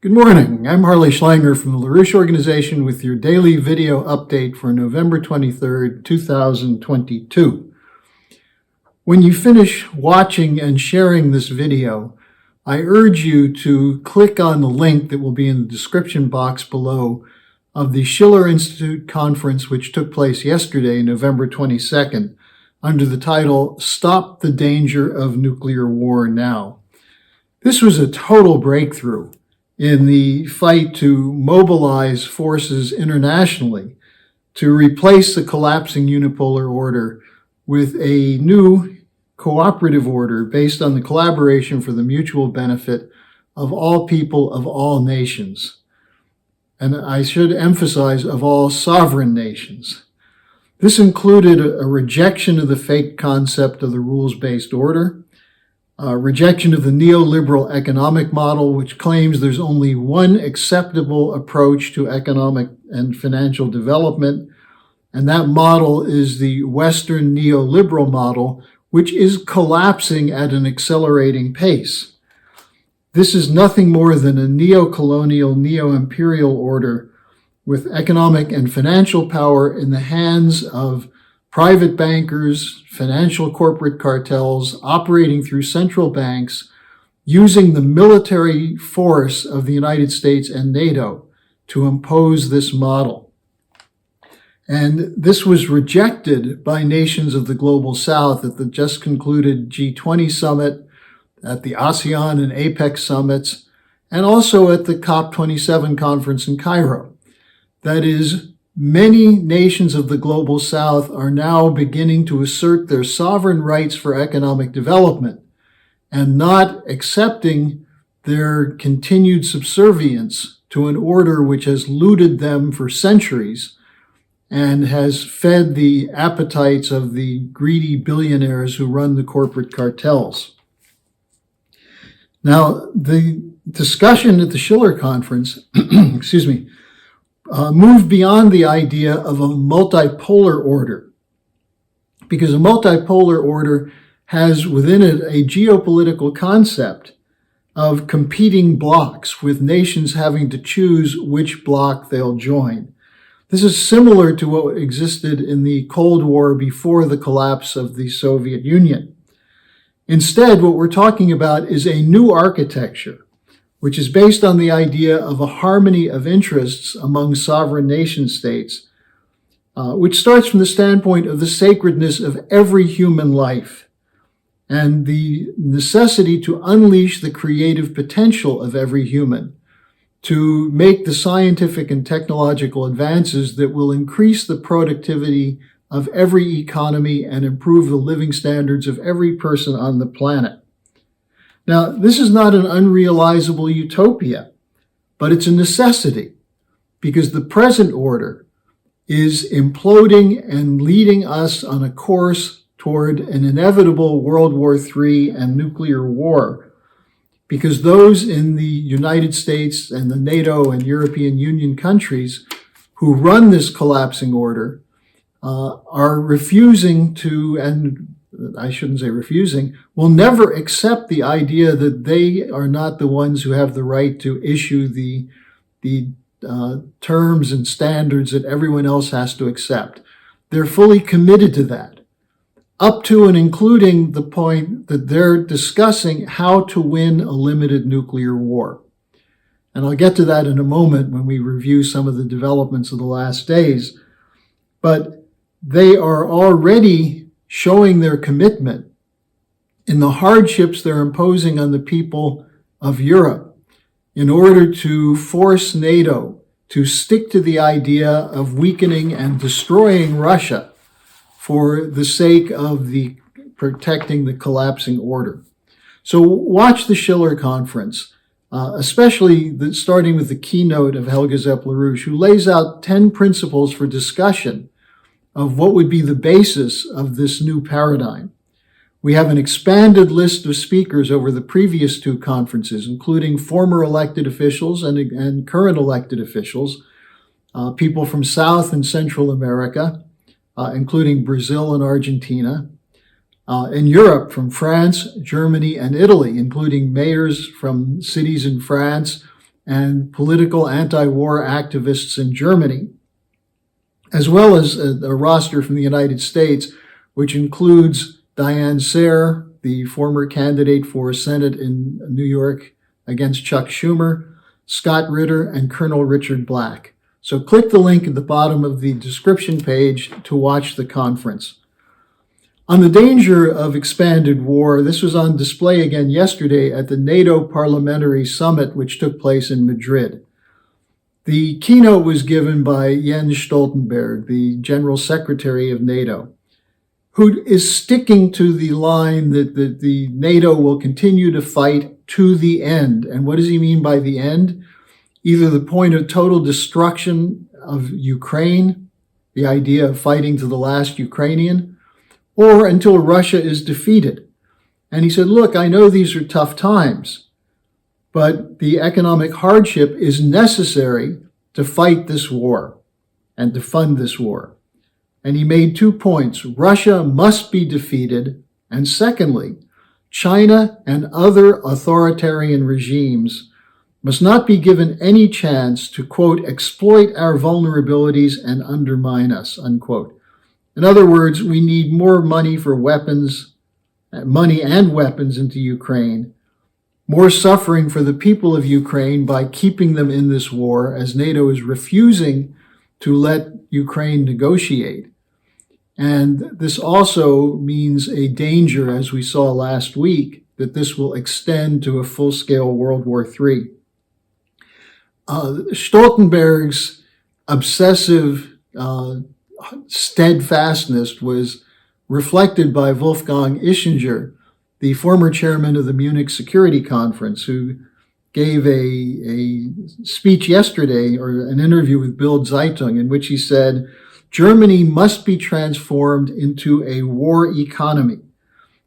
Good morning. I'm Harley Schlanger from the LaRouche Organization with your daily video update for November 23rd, 2022. When you finish watching and sharing this video, I urge you to click on the link that will be in the description box below of the Schiller Institute conference which took place yesterday, November 22nd, under the title, Stop the Danger of Nuclear War Now. This was a total breakthrough in the fight to mobilize forces internationally to replace the collapsing unipolar order with a new cooperative order based on the collaboration for the mutual benefit of all people of all nations. And I should emphasize, of all sovereign nations. This included a rejection of the fake concept of the rules-based order, rejection of the neoliberal economic model, which claims there's only one acceptable approach to economic and financial development, and that model is the Western neoliberal model, which is collapsing at an accelerating pace. This is nothing more than a neo-colonial, neo-imperial order with economic and financial power in the hands of private bankers, financial corporate cartels operating through central banks, using the military force of the United States and NATO to impose this model. And this was rejected by nations of the Global South at the just concluded G20 summit, at the ASEAN and APEC summits, and also at the COP27 conference in Cairo. That is, many nations of the Global South are now beginning to assert their sovereign rights for economic development and not accepting their continued subservience to an order which has looted them for centuries and has fed the appetites of the greedy billionaires who run the corporate cartels. Now, the discussion at the Schiller Conference, moved beyond the idea of a multipolar order, because a multipolar order has within it a geopolitical concept of competing blocs, with nations having to choose which bloc they'll join. This is similar to what existed in the Cold War before the collapse of the Soviet Union. Instead, what we're talking about is a new architecture, which is based on the idea of a harmony of interests among sovereign nation states, which starts from the standpoint of the sacredness of every human life and the necessity to unleash the creative potential of every human, to make the scientific and technological advances that will increase the productivity of every economy and improve the living standards of every person on the planet. Now, this is not an unrealizable utopia, but it's a necessity because the present order is imploding and leading us on a course toward an inevitable World War III and nuclear war, because those in the United States and the NATO and European Union countries who run this collapsing order are refusing to, and I shouldn't say refusing, will never accept the idea that they are not the ones who have the right to issue the terms and standards that everyone else has to accept. They're fully committed to that, up to and including the point that they're discussing how to win a limited nuclear war. And I'll get to that in a moment when we review some of the developments of the last days. But they are already showing their commitment in the hardships they're imposing on the people of Europe in order to force NATO to stick to the idea of weakening and destroying Russia for the sake of protecting the collapsing order. So watch the Schiller Conference, especially starting with the keynote of Helga Zepp-LaRouche, who lays out 10 principles for discussion of what would be the basis of this new paradigm. We have an expanded list of speakers over the previous two conferences, including former elected officials and current elected officials, people from South and Central America, including Brazil and Argentina, in Europe from France, Germany, and Italy, including mayors from cities in France and political anti-war activists in Germany, as well as a roster from the United States, which includes Diane Sayre, the former candidate for Senate in New York against Chuck Schumer, Scott Ritter, and Colonel Richard Black. So click the link at the bottom of the description page to watch the conference. On the danger of expanded war, this was on display again yesterday at the NATO Parliamentary Summit, which took place in Madrid. The keynote was given by Jens Stoltenberg, the General Secretary of NATO, who is sticking to the line that the NATO will continue to fight to the end. And what does he mean by the end? Either the point of total destruction of Ukraine, the idea of fighting to the last Ukrainian, or until Russia is defeated. And he said, look, I know these are tough times, but the economic hardship is necessary to fight this war and to fund this war. And he made 2 points. Russia must be defeated. And secondly, China and other authoritarian regimes must not be given any chance to, quote, exploit our vulnerabilities and undermine us, unquote. In other words, we need more money for weapons, money and weapons into Ukraine, more suffering for the people of Ukraine by keeping them in this war, as NATO is refusing to let Ukraine negotiate. And this also means a danger, as we saw last week, that this will extend to a full-scale World War III. Stoltenberg's obsessive steadfastness was reflected by Wolfgang Ischinger, the former chairman of the Munich Security Conference, who gave a speech yesterday, or an interview with Bild Zeitung, in which he said, Germany must be transformed into a war economy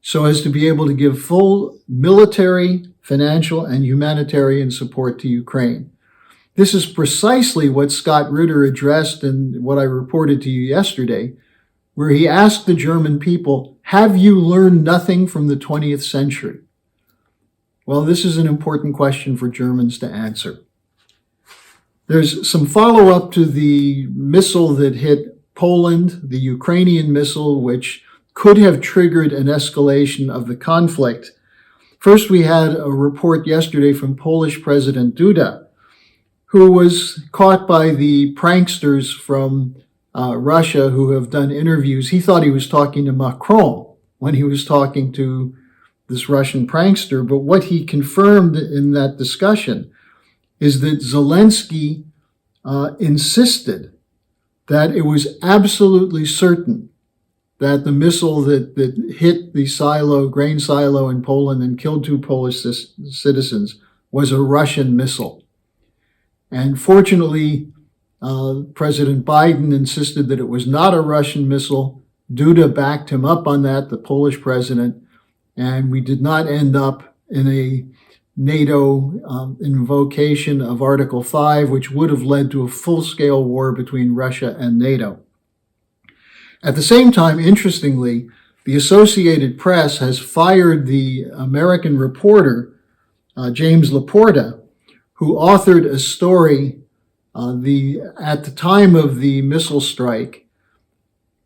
so as to be able to give full military, financial, and humanitarian support to Ukraine. This is precisely what Scott Ritter addressed in what I reported to you yesterday, where he asked the German people, have you learned nothing from the 20th century? Well, this is an important question for Germans to answer. There's some follow-up to the missile that hit Poland, the Ukrainian missile, which could have triggered an escalation of the conflict. First, we had a report yesterday from Polish President Duda, who was caught by the pranksters from Russia who have done interviews. He thought he was talking to Macron when he was talking to this Russian prankster. But what he confirmed in that discussion is that Zelensky insisted that it was absolutely certain that the missile that hit the grain silo in Poland and killed 2 Polish citizens was a Russian missile. And fortunately, President Biden insisted that it was not a Russian missile. Duda backed him up on that, the Polish president, and we did not end up in a NATO invocation of Article 5, which would have led to a full-scale war between Russia and NATO. At the same time, interestingly, the Associated Press has fired the American reporter, James Laporta, who authored a story at the time of the missile strike,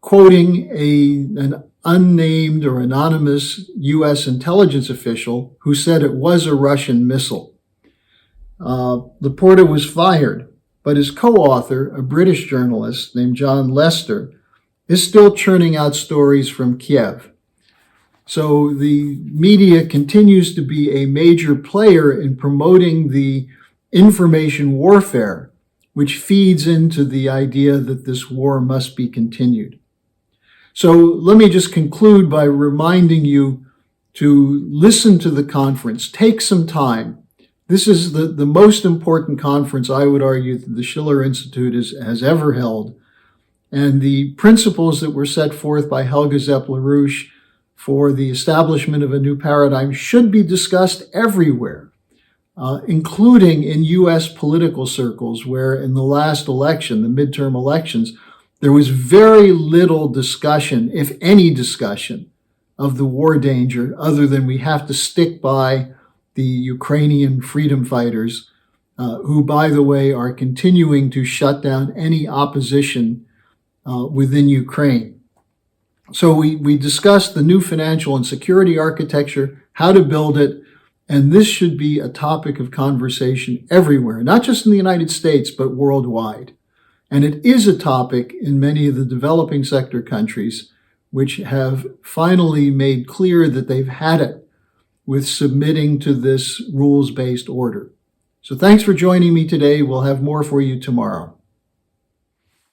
quoting an unnamed or anonymous U.S. intelligence official who said it was a Russian missile. Laporta was fired, but his co-author, a British journalist named John Lester, is still churning out stories from Kiev. So the media continues to be a major player in promoting the information warfare, which feeds into the idea that this war must be continued. So let me just conclude by reminding you to listen to the conference. Take some time. This is the most important conference, I would argue, that the Schiller Institute has ever held. And the principles that were set forth by Helga Zepp-LaRouche for the establishment of a new paradigm should be discussed everywhere, including in U.S. political circles, where in the last election, the midterm elections, there was very little discussion, if any discussion, of the war danger, other than we have to stick by the Ukrainian freedom fighters who, by the way, are continuing to shut down any opposition within Ukraine. So we discussed the new financial and security architecture, how to build it, and this should be a topic of conversation everywhere, not just in the United States, but worldwide. And it is a topic in many of the developing sector countries, which have finally made clear that they've had it with submitting to this rules-based order. So thanks for joining me today. We'll have more for you tomorrow.